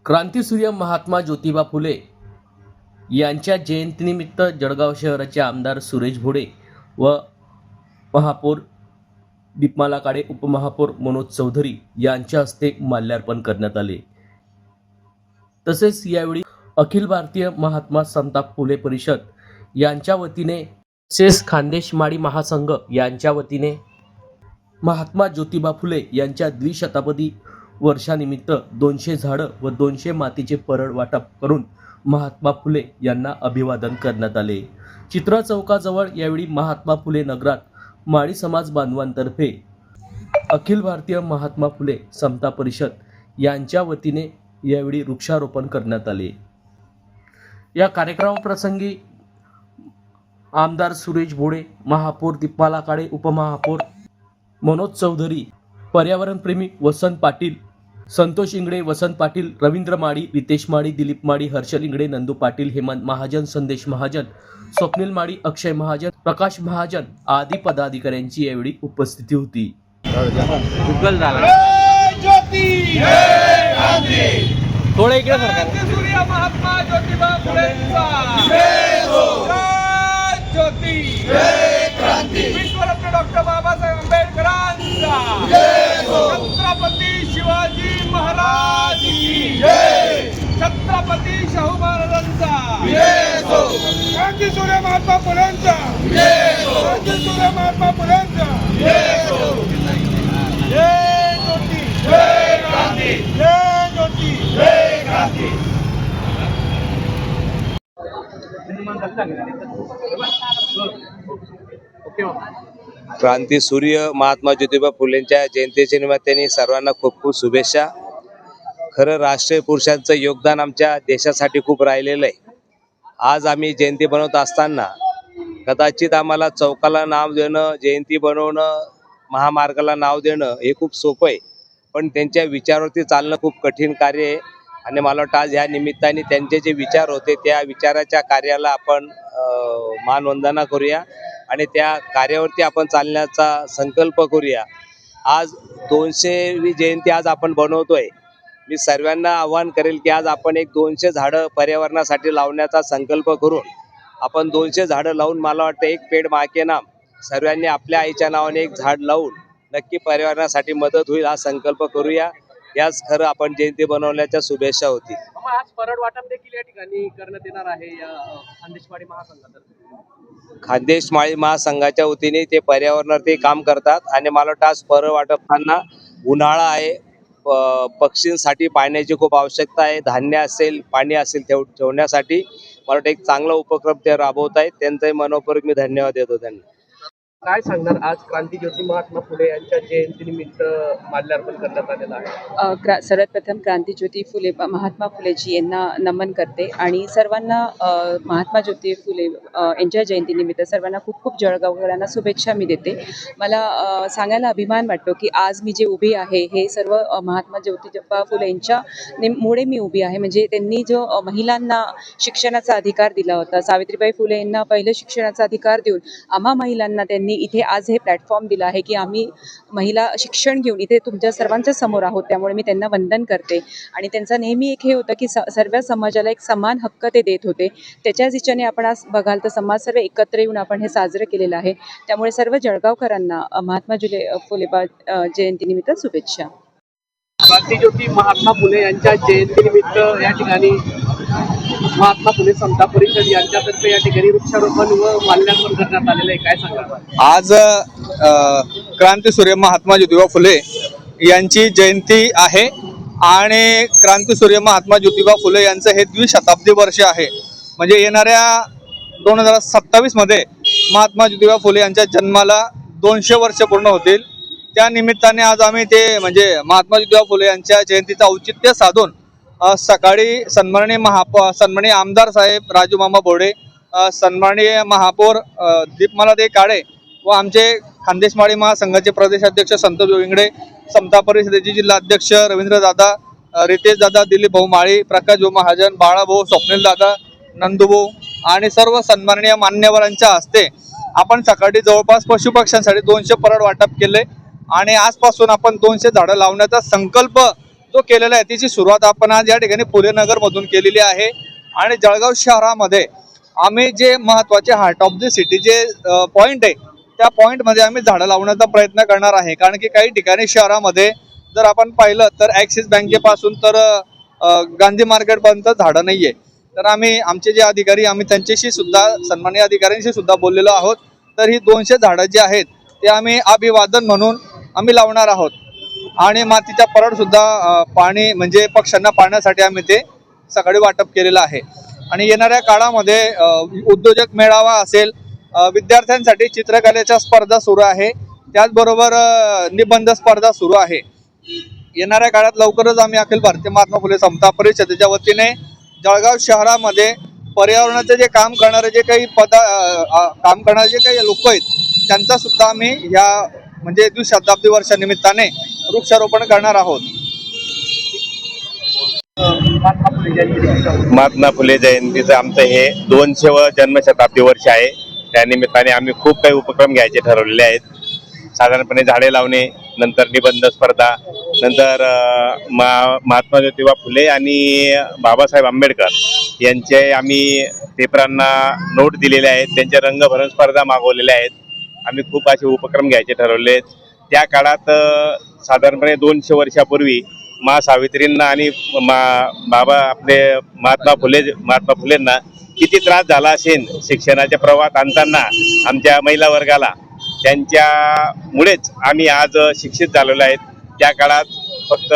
क्रांतीसूर्य महात्मा ज्योतिबा फुले यांच्या जयंतीनिमित्त जळगाव शहराचे आमदार सुरेश भोडे व महापौर दीपमाला काळे, उपमहापौर मनोज चौधरी यांच्या हस्ते माल्यार्पण करण्यात आले। तसेच यावेळी अखिल भारतीय महात्मा संताप फुले परिषद यांच्या वतीने तसेच खानदेश माडी महासंघ यांच्या वतीने महात्मा ज्योतिबा फुले यांच्या द्विशताब्दी वर्षानिमित्त 200 झाडं व 200 मातीचे परड वाटप करून महात्मा फुले यांना अभिवादन करण्यात आले। चित्रा चौकाजवळ यावेळी महात्मा फुले नगरात माळी समाज बांधवांतर्फे अखिल भारतीय महात्मा फुले समता परिषद यांच्या वतीने यावेळी वृक्षारोपण करण्यात आले। या कार्यक्रमाप्रसंगी आमदार सुरेश भोडे, महापौर दीपमाला काळे, उपमहापौर मनोज चौधरी, पर्यावरणप्रेमी वसंत पाटील, संतोष इंगडे, वसंत पाटील, रवींद्र माडी, रितेश माडी, दिलीप माडी, हर्षल इंगडे, नंदू पाटील, हेमंत महाजन, संदेश महाजन, स्वप्नील माडी, अक्षय महाजन, प्रकाश महाजन आदी पदाधिकाऱ्यांची यावेळी उपस्थिती होती। थोडं इकडे सरकार महात्मा ज्योतिबा फुलेंचा ज्योती विश्वरत्न डॉक्टर बाबासाहेब आंबेडकरांचा छत्रपती शिवाजी महाराज की जय, छत्रपती शाहू महाराजांचा क्रांतीसूर्य महात्मा फुलेंचा क्रांतीसूर्य महात्मा फुलेंचा जय ज्योती जय क्रांती जय ज्योती जय क्रांती। क्रांती सूर्य महात्मा ज्योतिबा फुलेंच्या जयंतीच्या निमित्ताने सर्वांना खूप खूप शुभेच्छा। खरं राष्ट्रीय पुरुषांचं योगदान आमच्या देशासाठी खूप राहिलेलं आहे। आज आम्ही जयंती बनवत असताना कदाचित आम्हाला चौकाला नाव देणं, जयंती बनवणं, महामार्गाला नाव देणं हे खूप सोपं आहे, पण त्यांच्या विचारावरती चालणं खूप कठीण कार्य आहे। आणि मला वाटतं आज ह्या निमित्ताने त्यांचे जे विचार होते त्या विचाराच्या कार्याला आपण मानवंदना करूया आणि त्या कार्यावरती आपण चालण्याचा संकल्प करूया। आज 200वी जयंती आज आपण बनवतोय। मी सर्वांना आवाहन करेल की आज आपण एक 200 झाडं पर्यावरणासाठी लावण्याचा संकल्प करून आपण 200 झाडं लावून, मला वाटतं एक पेड़ माँ के नाम, सर्वांनी आपल्या आईच्या नावाने एक झाड लावून नक्की पर्यावरणासाठी मदत होईल हा संकल्प करूया। याच खरं आपण जयंती बनवण्याच्या शुभेच्छा होती। आज परड वाटप देखील या ठिकाणी करण्यात येणार आहे या खानदेश माडी महासंघातर्फे। खानदेश माळी महासंघाच्या वतीने ते पर्यावरणावरती काम करतात आणि मला वाटतं आज परड वाटपताना उन्हाळा आहे, पक्षींसाठी पाण्याची खूप आवश्यकता आहे, धान्य असेल, पाणी असेल ठेवण्यासाठी मला वाटतं एक चांगला उपक्रम ते राबवत आहेत। त्यांचाही मनपूर्वक मी धन्यवाद देतो त्यांना। काय सांगणार, आज क्रांतीज्योती महात्मा फुले यांच्या जयंतीनिमित्त माल्यार्पण करण्यात आलेलं आहे। सर्वप्रथम क्रांतीज्योती फुले महात्मा फुलेजी यांना नमन करते आणि सर्वांना महात्मा ज्योती फुले यांच्या जयंतीनिमित्त सर्वांना खूप खूप जळगावकरांना शुभेच्छा मी देते। मला सांगायला अभिमान वाटतो की आज मी जे उभी आहे हे सर्व महात्मा ज्योतिबा फुले यांच्या मुळे मी उभी आहे। म्हणजे त्यांनी जो महिलांना शिक्षणाचा अधिकार दिला होता, सावित्रीबाई फुले यांना पहिलं शिक्षणाचा अधिकार देऊन आम्हा महिलांना त्यांनी इथे आज हे प्लॅटफॉर्म दिला आहे की आम्ही महिला शिक्षण घेऊन इथे तुमच्या सर्वांच्या समोर आहोत। त्यामुळे मी त्यांना वंदन करते आणि त्यांचा नेहमी एक हे होतं की सर्व समाजाला एक समान हक्क ते देत होते। त्याच्याच इच्छेने आपण आज बघाल तर समाज सर्व एकत्र येऊन आपण हे साजरं केलेलं आहे। त्यामुळे सर्व जळगावकरांना महात्मा फुले जयंतीनिमित्त शुभेच्छा। क्रांतीज्योती महात्मा फुले यांच्या जयंतीनिमित्त या ठिकाणी महात्मा फुले समता परिषद यांच्यातर्फे या ठिकाणी वृक्षारोपण व माल्यार्पण करण्यात आलेलं आहे। काय सांगा, आज क्रांतीसूर्य महात्मा ज्योतिबा फुले यांची जयंती आहे आणि क्रांतीसूर्य महात्मा ज्योतिबा फुले यांचं हे द्विशताब्दी वर्ष आहे। म्हणजे येणाऱ्या 2027 मध्ये महात्मा ज्योतिबा फुले यांच्या जन्माला 200 वर्ष पूर्ण होतील। त्या निमित्ताने आज आम्ही ते म्हणजे महात्मा ज्योतिबा फुले यांच्या जयंतीचं औचित्य साधून सकाळी सन्माननीय आमदार साहेब राजू मामा बोडे, सन्माननीय महापौर दीपमाला काळे व आमचे खानदेश माडी महासंघाचे प्रदेशाध्यक्ष संतोष इंगडे, समता परिषदेचे जिल्हाध्यक्ष रवींद्र दादा, रितेश दादा, दिलीप भाऊ माळी, प्रकाश भाऊ महाजन, बाळा भाऊ, स्वप्नील दादा, नंदू भाऊ आणि सर्व सन्माननीय मान्यवरांच्या हस्ते आपण सकाळी जवळपास पशुपक्ष्यांसाठी 200 परड वाटप केले। आणि आजपासून आपण 200 झाडं लावण्याचा संकल्प जो केलेला आहे त्याची सुरुवात आपण आज या ठिकाणी फुले नगर मधून केलेली आहे. आणि जळगाव शहरामध्ये आम्ही जे महत्वाचे हार्ट ऑफ द सिटी जे पॉइंट आहे त्या पॉइंटमध्ये आम्ही झाडं लावण्याचा प्रयत्न करणार आहे. कारण की काही ठिकाणी शहरामध्ये जर आपण पाहिलं तर ॲक्सिस बँकेपासून तर गांधी मार्केटपर्यंत झाडं नाही आहे. तर आम्ही आमचे जे अधिकारी आम्ही त्यांच्याशी सुद्धा सन्माननीय अधिकाऱ्यांशी सुद्धा बोललेलो आहोत. तर ही 200 झाडं जी आहेत ते आम्ही अभिवादन म्हणून आम्ही लावणार आहोत. आणि मातीच्या परड सुद्धा पाणी म्हणजे पक्ष्यांना पाण्यासाठी आम्ही ते सकाळी वाटप केलेलं आहे. आणि येणाऱ्या काळामध्ये उद्योजक मेळावा असेल, विद्यार्थ्यांसाठी चित्रकलेच्या स्पर्धा सुरू आहे, त्याचबरोबर निबंध स्पर्धा सुरू आहे. येणाऱ्या काळात लवकरच आम्ही अखिल भारतीय महात्मा फुले समता परिषदेच्या वतीने जळगाव शहरामध्ये पर्यावरणाचे जे काम करणारे जे काही काम करणारे जे काही लोक आहेत त्यांचा सुद्धा आम्ही ह्या म्हणजे द्विशताब्दी वर्षानिमित्ताने वृक्षारोपण करणार आहोत. महात्मा फुले जयंतीचं आमचं हे 200व जन्मशताब्दी वर्ष आहे. त्यानिमित्ताने आम्ही खूप काही उपक्रम घ्यायचे ठरवलेले आहेत. साधारणपणे झाडे लावणे, नंतर निबंध स्पर्धा, नंतर महात्मा ज्योतिबा फुले आणि बाबासाहेब आंबेडकर यांचे आम्ही पेपरांना नोट दिलेले आहेत, त्यांच्या रंगभरण स्पर्धा मागवलेल्या आहेत. आम्ही खूप असे उपक्रम घ्यायचे ठरवले आहेत. त्या काळात साधारणपणे 200 वर्षापूर्वी मा सावित्रींना आणि बाबा आपले महात्मा फुलेंना किती त्रास झाला असेल शिक्षणाच्या प्रवाहात आणताना आमच्या महिला वर्गाला, त्यांच्यामुळेच आम्ही आज शिक्षित झालेलो आहेत. त्या काळात फक्त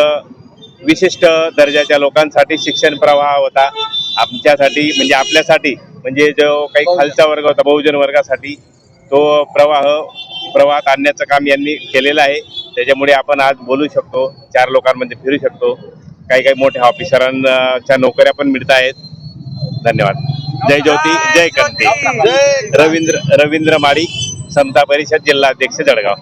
विशिष्ट दर्जाच्या लोकांसाठी शिक्षण प्रवाह होता. आमच्यासाठी म्हणजे आपल्यासाठी म्हणजे जो काही खालचा वर्ग होता बहुजन वर्गासाठी तो प्रवाहात आणण्याचं काम यांनी केलेलं आहे. त्याच्यामुळे आपण आज बोलू शकतो, 4 लोकांमध्ये फिरू शकतो. काही मोठ्या ऑफिसरांच्या नोकऱ्या पण मिळत आहेत. धन्यवाद. जय ज्योती जय क्रांती. रवींद्र माळी, समता परिषद जिल्हाध्यक्ष जळगाव.